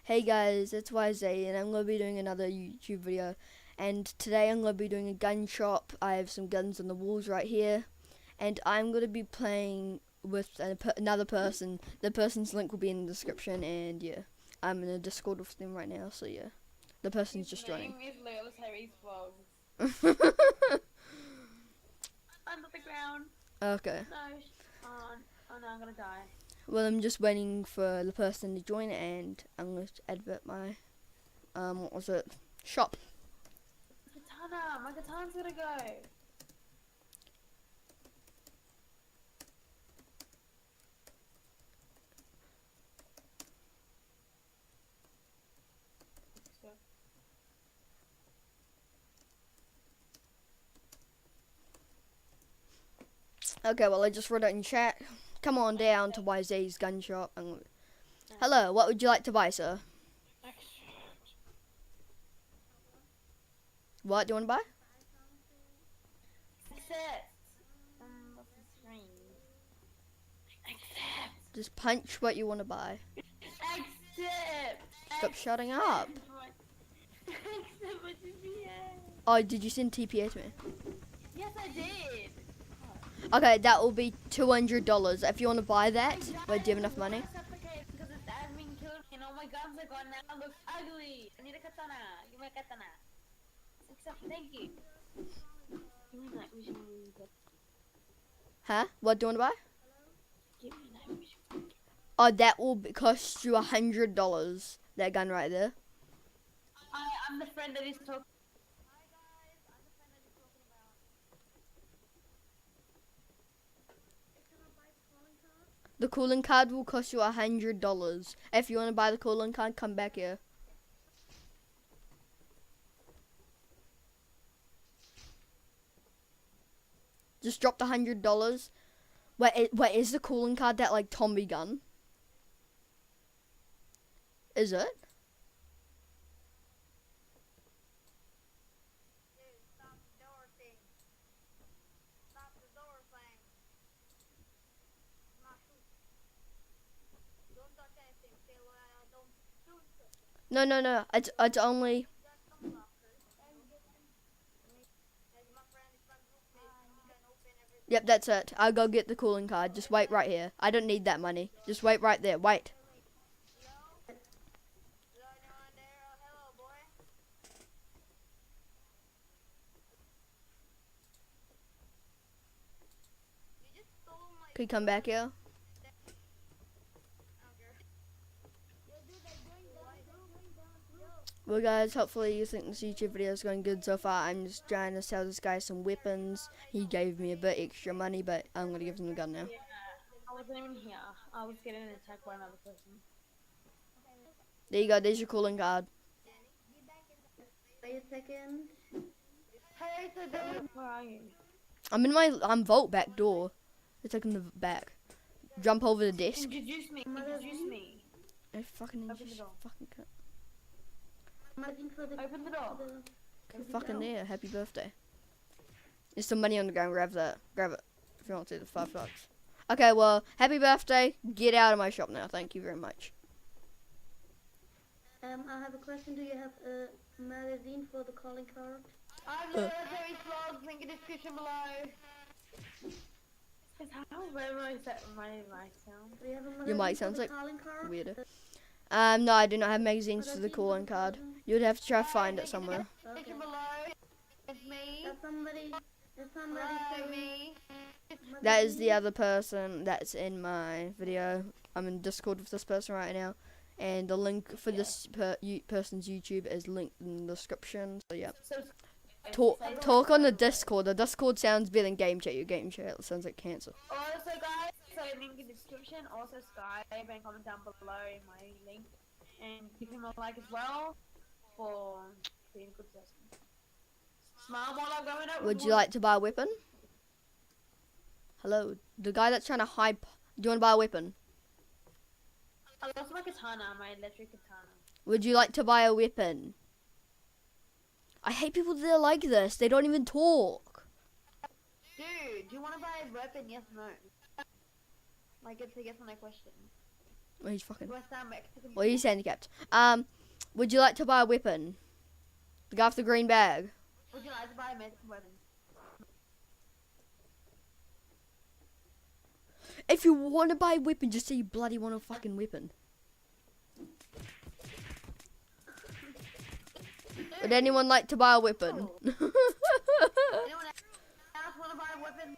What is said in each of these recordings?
Hey guys, it's YZ and I'm going to be doing another YouTube video, and today I'm going to be doing a gun shop. I have some guns on the walls right here, and I'm going to be playing with another person. The person's link will be in the description, and yeah, I'm in a Discord with them right now, so yeah, the person's just joining. Under the ground. Okay. No. Oh no, I'm gonna die. Well, I'm just waiting for the person to join, and I'm going to advert my, what was it, shop. Katana, my katana's gonna go. Okay, well, I just wrote it in chat. Come on down to YZ's gun shop. Hello, what would you like to buy, sir? What do you want to buy? Accept. What's the screen? Accept. Just punch what you want to buy. Accept. Stop shutting up. Accept my TPA. Oh, did you send TPA to me? Yes, I did. Okay, that will be $200 if you want to buy that. But do you have enough money? Because it's admin killed me and all my guns are gone now. It looks ugly. I need a katana. Give me a katana. Accept. Thank you. Give me night vision. Huh? What do you want to buy? Give me night vision. Oh, that will cost you $100. That gun right there. I'm the friend that is talking. The calling card will cost you $100. If you want to buy the calling card, come back here. Just drop the $100. Wait, is the calling card that like Tommy gun? Is it? Dude, stop the door thing. Stop the door thing. Not shoot. Don't touch anything. Say what I don't shoot. No. It's only. Yep, that's it. I'll go get the calling card. Just wait right here. I don't need that money. Just wait right there. Wait. Hello, boy. You just stole my. Can you come back here? Well guys, hopefully you think this YouTube video is going good so far. I'm just trying to sell this guy some weapons. He gave me a bit extra money, but I'm going to give him the gun now. Yeah, I wasn't even here. I was getting attacked by another person. There you go, there's your calling card. Wait a second. Hey, so Where are you? I'm vault back door. It's like in the back. Jump over the desk. Introduce me. Introduce me. I fucking Open the door. fucking cut. Open the door. Fucking there. Happy birthday. There's some money on the ground. Grab that. Grab it. If you want to, the $5. Okay, well, happy birthday. Get out of my shop now. Thank you very much. I have a question. Do you have a magazine for the calling card? I'm military slugs. Link in description below. Is how where is that my sound? Do you have a magazine Your mic for sounds the like calling card? weirder. No, I do not have magazines for the calling card. You'd have to try to find it somewhere. Okay. Description below. It's me. There's somebody Hello, me. That is the other person that's in my video. I'm in Discord with this person right now, and the link for this person's YouTube is linked in the description. So yeah, talk on the Discord. The Discord sounds better than game chat. Your game chat sounds like cancer. Also, guys, so link in the description. Also, Skype and comment down below in my link, and give him a like as well for being a good person. Smile while I'm going up. Would you like to buy a weapon? Hello, the guy that's trying to hype. Do you want to buy a weapon? I lost my katana, my electric katana. Would you like to buy a weapon? I hate people that are like this. They don't even talk. Dude, do you want to buy a weapon? Yes, no. Like, it's a yes or no question. Well, he's fucking. West Ham Mexican. Well, he's handicapped. Would you like to buy a weapon? The guy with the green bag. Would you like to buy a Mexican weapon? If you want to buy a weapon, just say you bloody want a fucking weapon. Would anyone like to buy a weapon? Anyone else want to buy a weapon?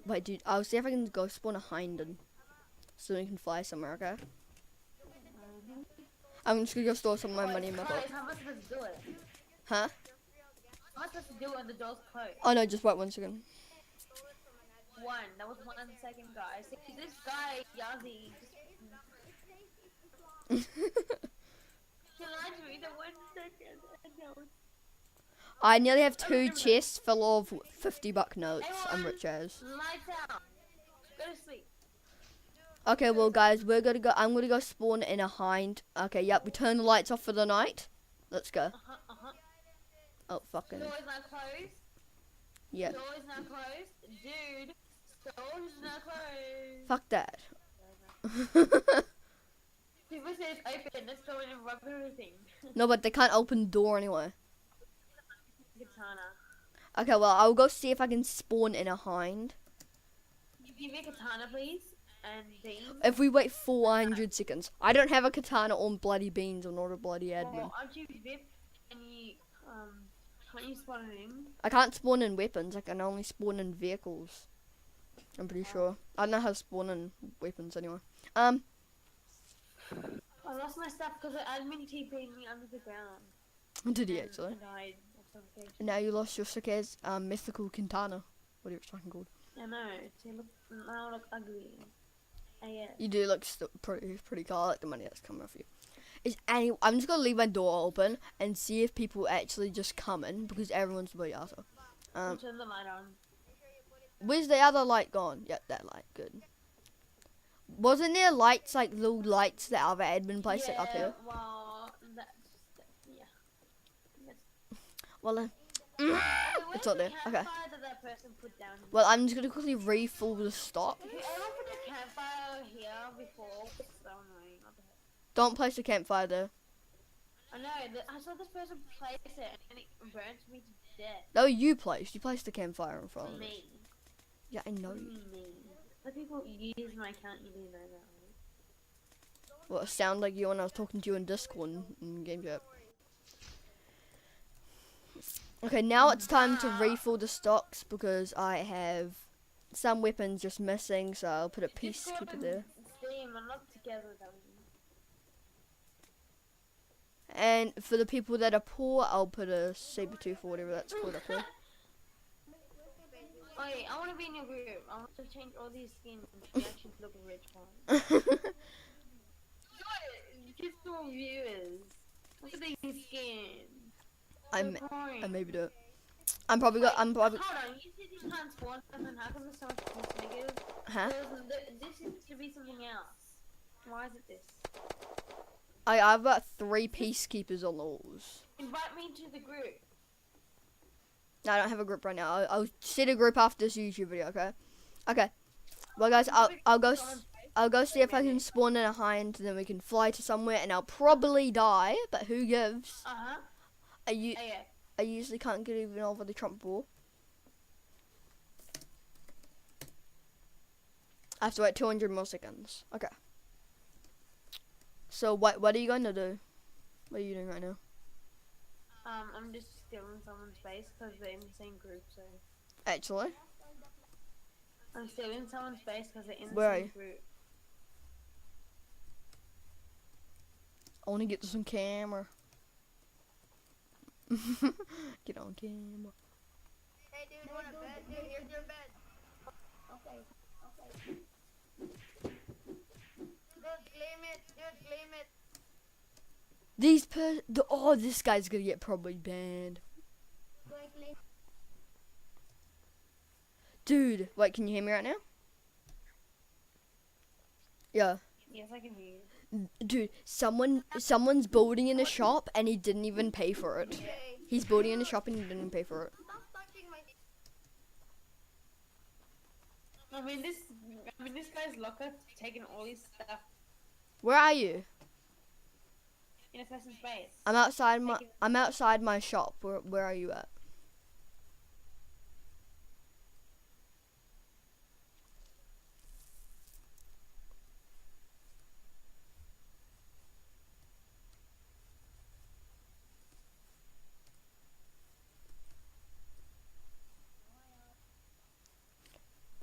Wait, dude. I'll see if I can go spawn a hind so we can fly somewhere. Okay. I'm just gonna go store some of my money in my boat. How much does it do it? Huh? How much does it do when the door's closed? Oh no, just wait 1 second. That was 1 second, guys. See, this guy, Yazzie, just... He lied to me the 1 second. And that was... I nearly have 2 chests full of $50 notes. I'm rich as. Lights out. Go to sleep. Okay, well guys, we're gonna go. I'm gonna go spawn in a hind. Okay, yep. We turn the lights off for the night. Let's go. Oh fucking. Door is not closed. Yeah. Door is not closed. Dude. Door is not closed. Fuck that. People say it's open. Let's go in and rub everything. No, but they can't open the door anyway. Katana. Okay, well I'll go see if I can spawn in a hind. Can you give me a katana, please? And beans? If we wait 400 seconds. I don't have a katana or bloody beans or not a bloody admin. Well, aren't you VIP? And you, can't you spawn it in? I can't spawn in weapons. I can only spawn in vehicles. I'm pretty sure. I don't know how to spawn in weapons anyway. I lost my stuff because the admin TP'd me under the ground. Did he actually? And died of suffocation. And now you lost your sick as mythical katana. Whatever it's fucking called. I know. Now I look ugly. Yeah. You do look pretty cool. I like the money that's coming off you. I'm just gonna leave my door open and see if people actually just come in because everyone's way out. Turn the light on. Where's the other light gone? Yep, that light. Good. Wasn't there lights like little lights that other admin place set up here? Well, yeah. Well, it's not there. Okay. That person put down? Well, I'm just gonna quickly refill the stock. If you ever put a campfire here before, it's so annoying. What the heck? Don't place the campfire there. I know. I saw this person place it and it burnt me to death. No, you placed. You placed the campfire in front of us. Me. Yeah, I know. Me. The people use my account, you do know that, right? Well, it sounded like you when I was talking to you in Discord in game chat. Okay, now it's time to refill the stocks because I have some weapons just missing, so I'll put a peacekeeper there. Steam, I'm not together with them. And for the people that are poor, I'll put a saber tooth or whatever that's called up there. Oh yeah, I want to be in your group. I want to change all these skins to actually look rich one. Just for viewers. Look at these skins. I maybe do it. I'm probably. Hold on, you said you can't spawn something. How come there's so much peacemakers? Huh? This seems to be something else. Why is it this? I've got 3 peacekeepers on the walls. Invite me to the group. No, I don't have a group right now. I'll set a group after this YouTube video. Okay. Okay. Well, guys, I'll go see if I can spawn in a hind, and then we can fly to somewhere, and I'll probably die, but who gives? I usually can't get even over the Trump wall. I have to wait 200 more seconds. Okay. So what are you going to do? What are you doing right now? I'm just stealing someone's space because they're in the same group, so... Actually? I'm stealing someone's space because they're in the Where are same you? group. I want to get this on camera. Get on camera. Hey dude, you want a bed? Dude, here's your bed. Okay. Dude, claim it. Dude, claim it. This guy's gonna get probably banned. Go and claim. Dude, wait, can you hear me right now? Yeah. Yes, I can hear you. Dude, someone's building in a shop and he didn't even pay for it. Okay. He's building in a shop and he didn't even pay for it. Stop touching my... this guy's locker taking all his stuff Where are you? in a person's base. I'm outside my shop. Where are you at?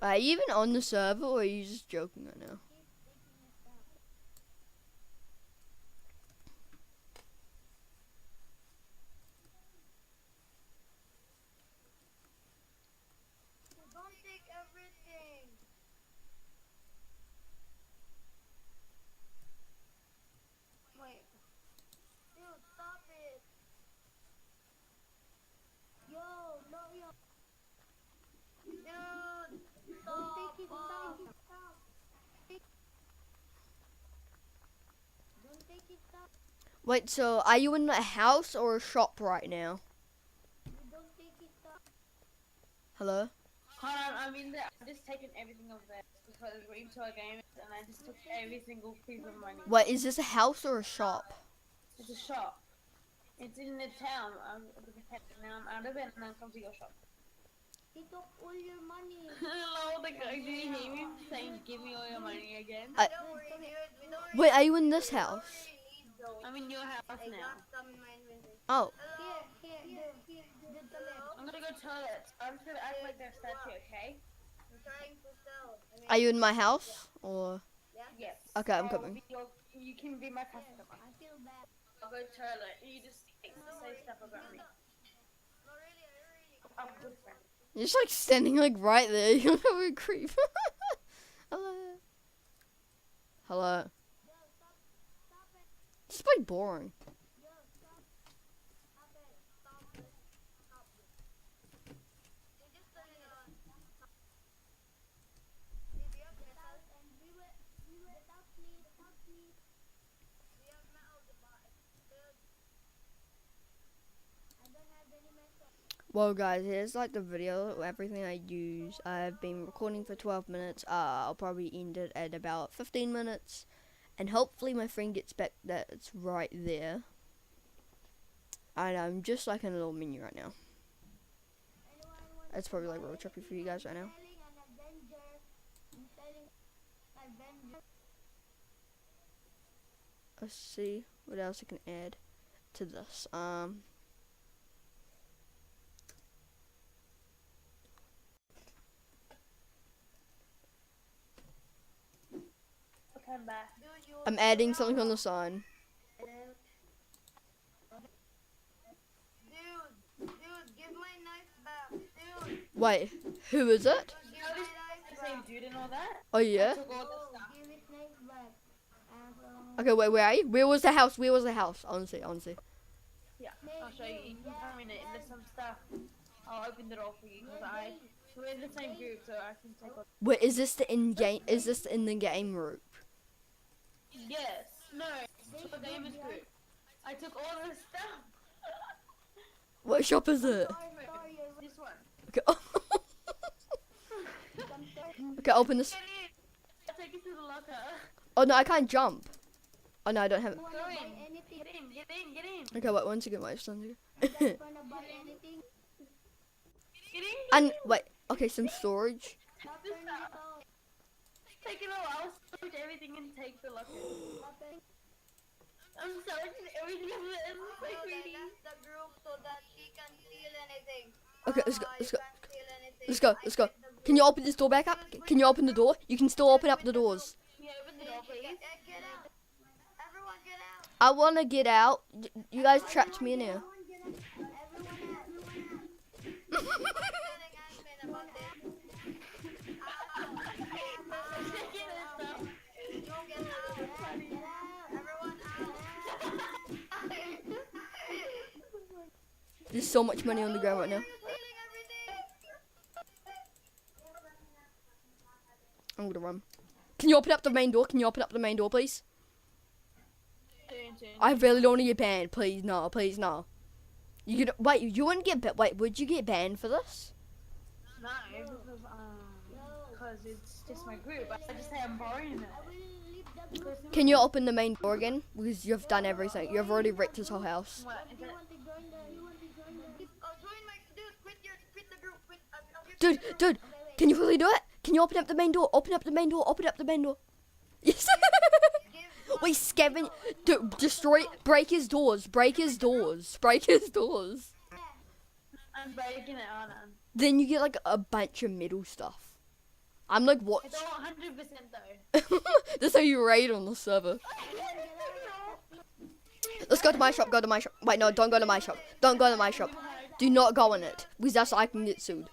Are you even on the server, or are you just joking right now? Don't take everything. Wait. Dude, stop it. Yo, no, yo. Dude, Don't stop. take it, stop. Don't take it, stop. Wait, so are you in a house or a shop right now? Don't take it, stop. Hello? Hold on, I'm in there. I'm just taking everything of theirs because we're into a game and I just took every single piece of money. Wait, is this a house or a shop? It's a shop. It's in the town. Now I'm out of it and I'll come to your shop. He took all your money. Hello, the guy. Did you hear me saying, "Give me all your money again"? I- Don't worry, dude. We don't really, Wait, are you in this we don't house? really need those. I'm in your house I now. got some in my inventory. Oh, Hello? Here, the I'm gonna go toilet. I'm just gonna act like they're a statue, okay? I'm trying to sell. I mean, are you in my house or? Yes. Okay, I'm I'll coming. be you can be my customer. I feel bad. I'll go toilet. You just say stuff about me. no, really, I don't really. I'm a good friend. You're just like standing like right there. You're a creep. Hello. Hello. Yo, stop it. It's like boring. Yo, stop. Stop it. Stop it. Stop it. You're just turning it on. Dude, do you have metal? And we were without please. Do you have metal to buy? Dude, I don't have any metal. Well, guys, here's like the video, everything I use. I've been recording for 12 minutes. I'll probably end it at about 15 minutes. And hopefully my friend gets back that it's right there. And I'm just like in a little menu right now. Anyone want It's probably like real trippy for you guys right now. selling an Avenger? I'm selling Avenger. Let's see what else I can add to this. Okay, I'm back. dude, you. I'm adding something on the sign. Dude, give my knife back. Dude, Wait, who is it? give my The knife same back. dude and all that. Oh yeah. I took all the stuff. Give it nice back. Okay, wait, where are you? Where was the house? Where was the house? Honestly. Yeah, I'll show you. You can come in it. There's some stuff. I'll open the door for you because we're in the same group, so I can take all. Wait, is this the in game? Is this in the game group? Yes. No. It's the gamers group. I took all the stuff. What shop is it? This one. Okay. Okay, open this. Get in. I'll take you to the locker. Oh no, I can't jump. Oh no, I don't have it. Go in. Anything. Get in. Okay, wait, 1 second, wait, stand here. Wanna buy anything? Get in. And wait, okay, some storage. Stop This turning stuff. it off. Take it all. I'll search everything and take the locker. Stop turning. I'm searching everything of it. It's So like they reading. left the group so that she can steal anything. Okay, let's go, You let's go. can't steal anything. Let's go, I let's go. quit the group. Can you open this door back up? Can you open the door? You can still open up the doors. Yeah, open the door, please. Get out. Everyone get out. I wanna get out. You guys trapped me in here. Everyone out. Telling admin about this. Don't get out. Everyone out. There's so much money on the ground right now. You're stealing everything. I'm gonna run. Can you open up the main door? Can you open up the main door, please? I really don't want to get banned. Please, no. Please, no. You could wait. You wouldn't get wait. Would you get banned for this? No, because because it's just my group. I just say I'm borrowing it. Can you open the main door again? Because you've done everything. You've already wrecked his whole house. What, is it? Join my dude. Quit the group. I'll give Dude, can you really do it? Can you open up the main door? Open up the main door. Open up the main door. Yes. Wait, Scavenge. Dude, destroy. Break his doors. Break his doors. Break his doors. I'm breaking it, aren't I? Then you get like a bunch of metal stuff. I'm like, what? It's all 100% though. That's how you raid on the server. Let's go to my shop. Go to my shop. Wait, no, don't go to my shop. Don't go to my shop. Do not go in it, because that's I can get sued.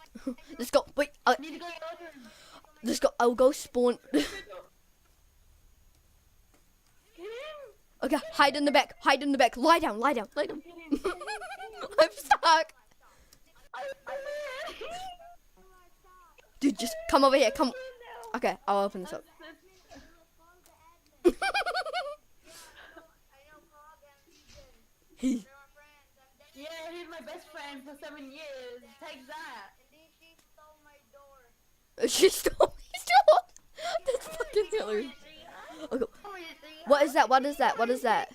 Let's go. Wait. Need to go to the other room. Let's go. I'll go spawn. Okay, hide in the back. Hide in the back. Lie down. Lie down. Lie down. I'm stuck. Dude, just come over here. Come. Okay, I'll open this up. I know Pog and Legion. He. They're my friends. I'm dead. Yeah, he's my best friend for 7 years. Take that. And she stole my door. She stole me. That's fucking hilarious. Okay. What is that? What is that? What is that?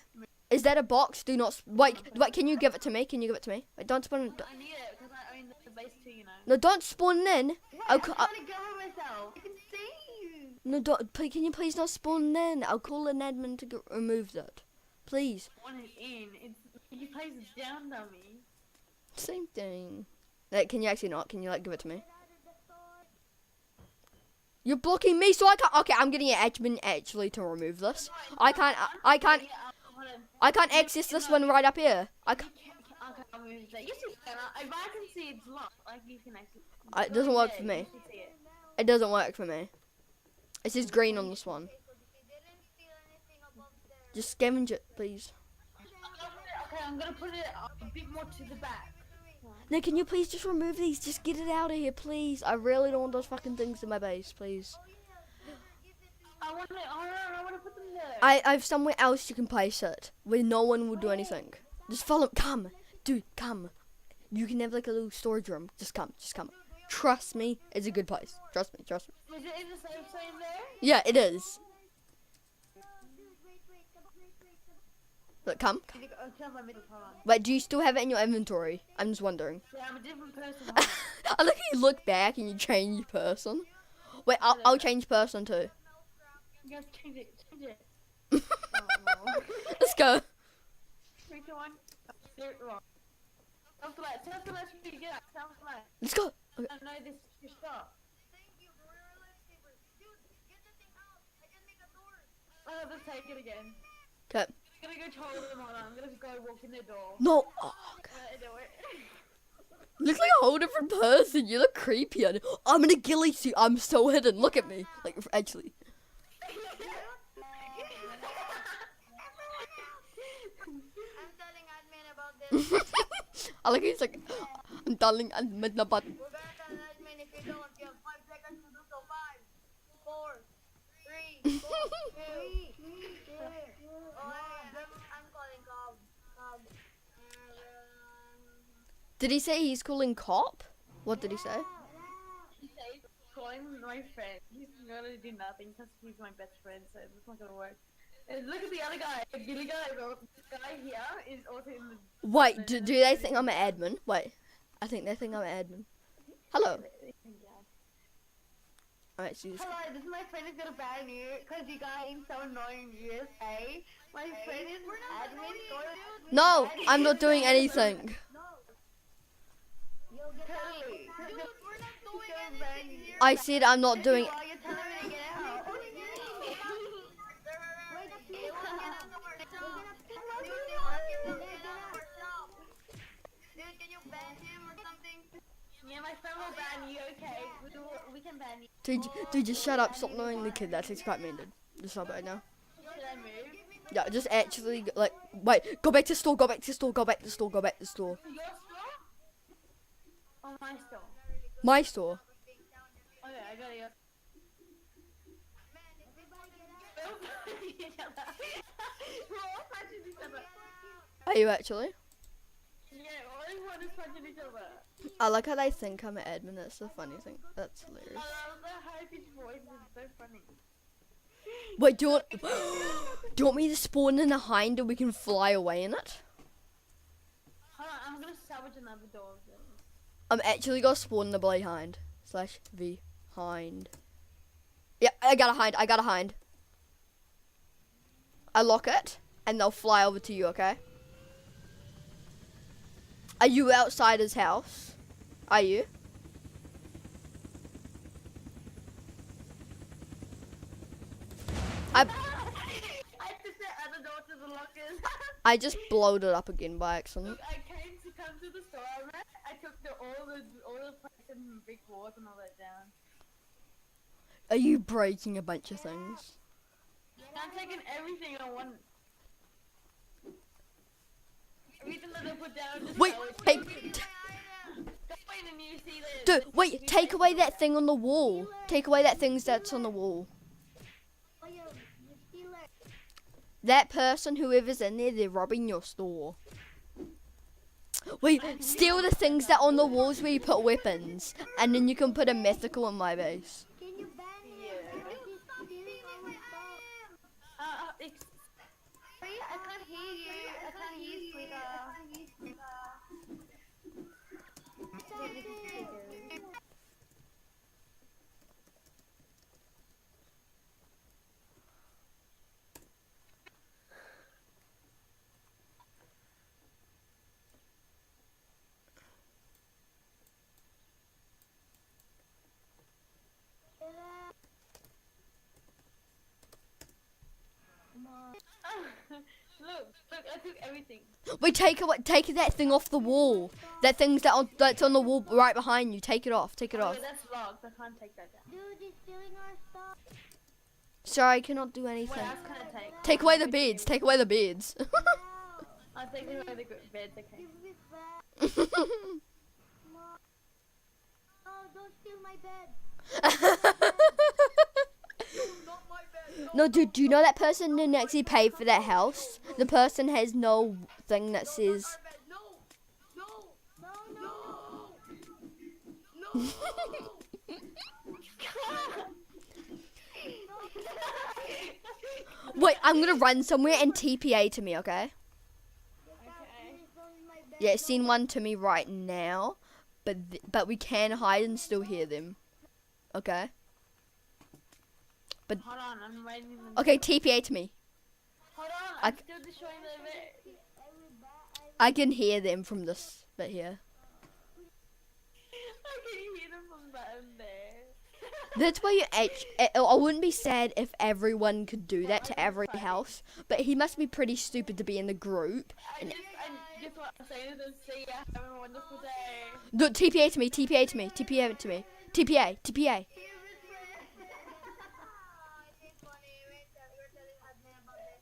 Is that a box? Do not. Wait. Can you give it to me? Can you give it to me? Wait, don't spawn. I need it because I own the base too, you know. No, don't spawn in. I'm trying to go myself. I can see you. No, don't. Can you please not spawn in? I'll call an admin to remove that. Please. One is in. You place it down, dummy. Same thing. Like, can you actually not? Can you like give it to me? You're blocking me, so I can't. Okay, I'm getting an admin actually to remove this. I can't access this one right up here. I can't. Okay, I'll move that. Yes, you can. If I can see it's locked, like you can actually. It doesn't work for me. You can see it. It doesn't work for me. It says green on this one. Okay, so they didn't steal anything above there. Just scavenge it, please. Okay, I'm gonna put it a bit more to the back. No, can you please just remove these? Just get it out of here, please. I really don't want those fucking things in my base, please. I want to put them there. I have somewhere else you can place it where no one will do anything. Just follow. Come, dude, come. You can have like a little storage room. Just come. Trust me, it's a good place. Trust me. Is it in the same there? Yeah, it is. Look, come. Turn my middle, hold on. Wait, do you still have it in your inventory? I'm just wondering. Yeah, I'm a different person. I like how you look back and you change person. Wait, I'll change person too. You guys change it. Oh, no. Let's go. 3, 2, 1. Wrong. Sounds like, yeah, sounds like. Let's go. Okay. I know this is your stop. Thank you, bro. You're a lifesaver. Dude, get the thing out. I can make a door. Oh, let's take it again. Okay. I'm gonna go told them, hold on. I'm gonna go walk in the door. No. Oh, okay. Do it. You look like a whole different person. You look creepier. I'm in a ghillie suit. I'm so hidden. Look at me. Like, actually. I'm telling admin about this. I like he's like, I'm telling admin about. We're gonna tell admin if you don't. You have 5 seconds to do so. 5, 4, 3, 4, 2. Oh, I'm calling Cobb. Did he say he's calling cop? What did he say? He says, calling my friend. He's gonna do nothing because he's my best friend, so it's not gonna work. And look at the other guy, the Billy guy. This guy here is also in the. Wait, do they think I'm an admin? Wait, I think they think I'm an admin. Hello. Alright, so just... Hello, this is my friend who's gonna ban you because you guys are so annoying you, okay? My friend is admin. No, I'm not doing anything. Totally. Dude, we're not doing anything here. I said I'm not doing. You're telling me to get out. Dude, can you ban him or something? Yeah, my friend will ban you, okay? We can ban you. Dude, just shut up. Stop knowing the kid. That's quite mean, dude. Just stop it now. Should I move? Yeah, just actually, like, wait. Go back to the store. Go back to the store. Go back to the store. Go back to the store. Your store? Or my store? My store. Okay, I got it. We're all punching each other. Are you actually? Yeah, everyone is punching each other. I like how they think I'm an admin. That's the funny thing. That's hilarious. I love the high-pitched voice. It's so funny. Wait, do you want me to spawn in a hind and we can fly away in it? Hold on, I'm gonna salvage another door. I'm actually gonna spawn in the behind / the hind. Yeah, I got a hind. I got a hind. I lock it and they'll fly over to you. Okay. Are you outside his house? Are you? I took the other door to the lockers. I just blowed it up again by accident. Look, I came to come to the store. I took all the plates and big walls and all that down. Are you breaking a bunch of things? I'm taking everything I want. Everything that I put down. Just Wait, hey, Go wait and you see dude, wait, take away that thing on the wall. Take away that thing that's on the wall. Oh yeah, you steal it. That person, whoever's in there, they're robbing your store. Wait, steal the things that are on the walls where you put weapons, and then you can put a mythical in my base. Can you ban him? Yeah. He's stealing our stuff. I can't hear you. I can't hear you, sweetheart. Look, I took everything. Wait, take that thing off the wall. That's on the wall right behind you. Take it off. Take it Oh, off. yeah, that's locked. I can't take that down. Dude, he's stealing our stuff. Sorry, I cannot do What anything. else can I take? Take away the beds. Take away the beds. Wow. I'll take away the beds, okay. Give me back. Mom. Oh, don't steal my bed. Not my bed. No, dude, do you know that person didn't actually pay for that house? The person has no thing that says... Our bed. No. No. No, no. No. Wait, I'm gonna run somewhere and TPA to me, okay? Yeah, send one to me right now, but we can hide and still hear them, okay? Hold on, I'm waiting. In the Okay, TPA to me. Hold on, I I'm still destroying the bed. I can hear them from this bit here. I can hear them from down there. That's why I wouldn't be sad if everyone could do that to every house, but he must be pretty stupid to be in the group. I just want to say this and see ya. Have a wonderful day. Look, TPA to me, TPA to me, TPA to me. TPA, TPA. It's funny. We're telling admin about this.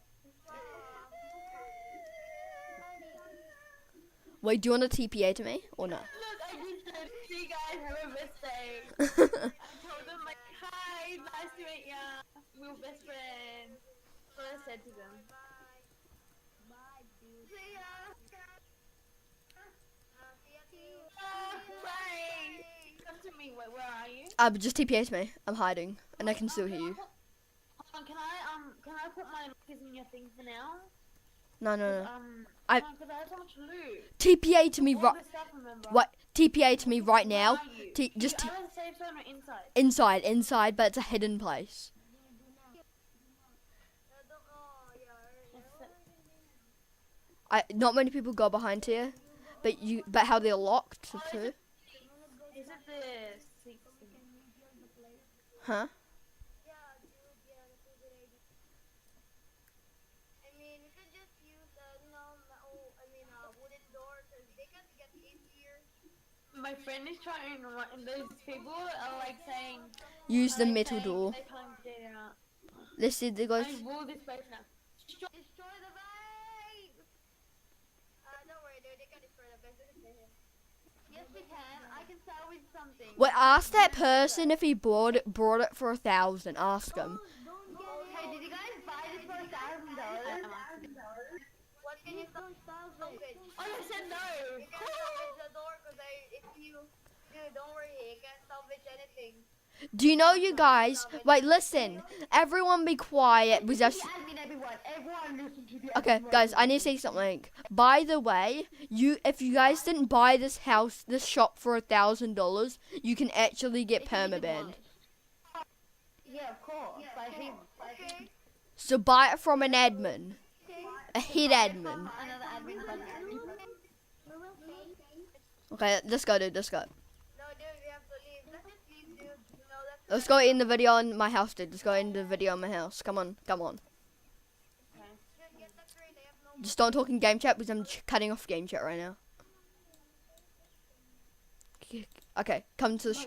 Wait, do you want to TPA to me or no? Look, I just said, see you guys, have a best day. I told them, like, hi, nice to meet ya. We were best friends. That's what I said to them. Bye, dude. See ya. Bye. Come to me. Wait, where are you? Just TPA to me. I'm hiding, and I can still hear you. Hold on, can I put my lockers in your thing for now? No, no, no. Because I have so much loot. TPA to me All right. this stuff, remember? What? TPA to me right now. Where are you? Just You out of the safe zone or inside? inside, but it's a hidden place. Not many people go behind here, but how they're locked too. Is it the secret? Huh? Yeah, dude. Yeah, that's a good idea. I mean, we could just use, wooden door, cause they can't get in here. My friend is trying, and those people are like saying. Use the like metal saying door. They can't get out. Let's see. There goes. I wall this place now. Destroy the base! Don't worry, dude. They can destroy the base. They can stay here. Yes, we can. I can salvage something. Wait, ask that person if he brought it for 1,000. Ask him. Hey, did you guys buy this for $1,000? What can you salvage? Oh, I said no. You can salvage the door, cause if you dude, don't worry. He can't salvage anything. Do you know, you guys? Wait, listen. Everyone be quiet. Because that's... Everyone listen to the Okay, guys, I need to say something. By the way, if you guys didn't buy this shop for $1,000, you can actually get permabanned. Yeah, of course. By him. Okay. So buy it from an admin, a head admin. Another admin button. Okay, let's go, dude. Let's go. No, dude, we have to leave. Let's just leave, dude. You know, Let's go end the video on my house, dude. Let's go end the video on my house. Come on, come on. Just get the crate. They have no. Just don't talk in game chat because I'm cutting off game chat right now. Okay, come to the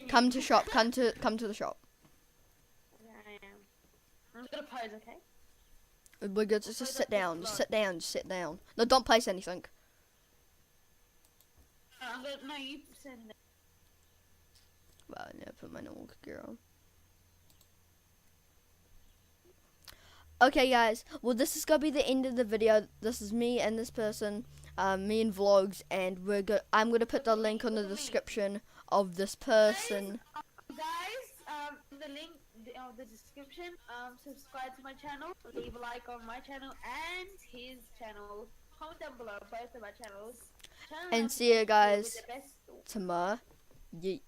come to shop. Come to the shop. Yeah, I am. I'm gonna pose, okay? We're good. Just sit down. Just sit down. Just sit down. No, don't place anything. I'm gonna. No, you send it. Well, I never put my normal gear on. Okay, guys. Well, this is gonna be the end of the video. This is me and this person, me and vlogs, and I'm gonna put the link on the description of this person. Guys, the link of the description. Subscribe to my channel. Leave a like on my channel and his channel. Comment down below both of our channels. And see you guys tomorrow. Yeet.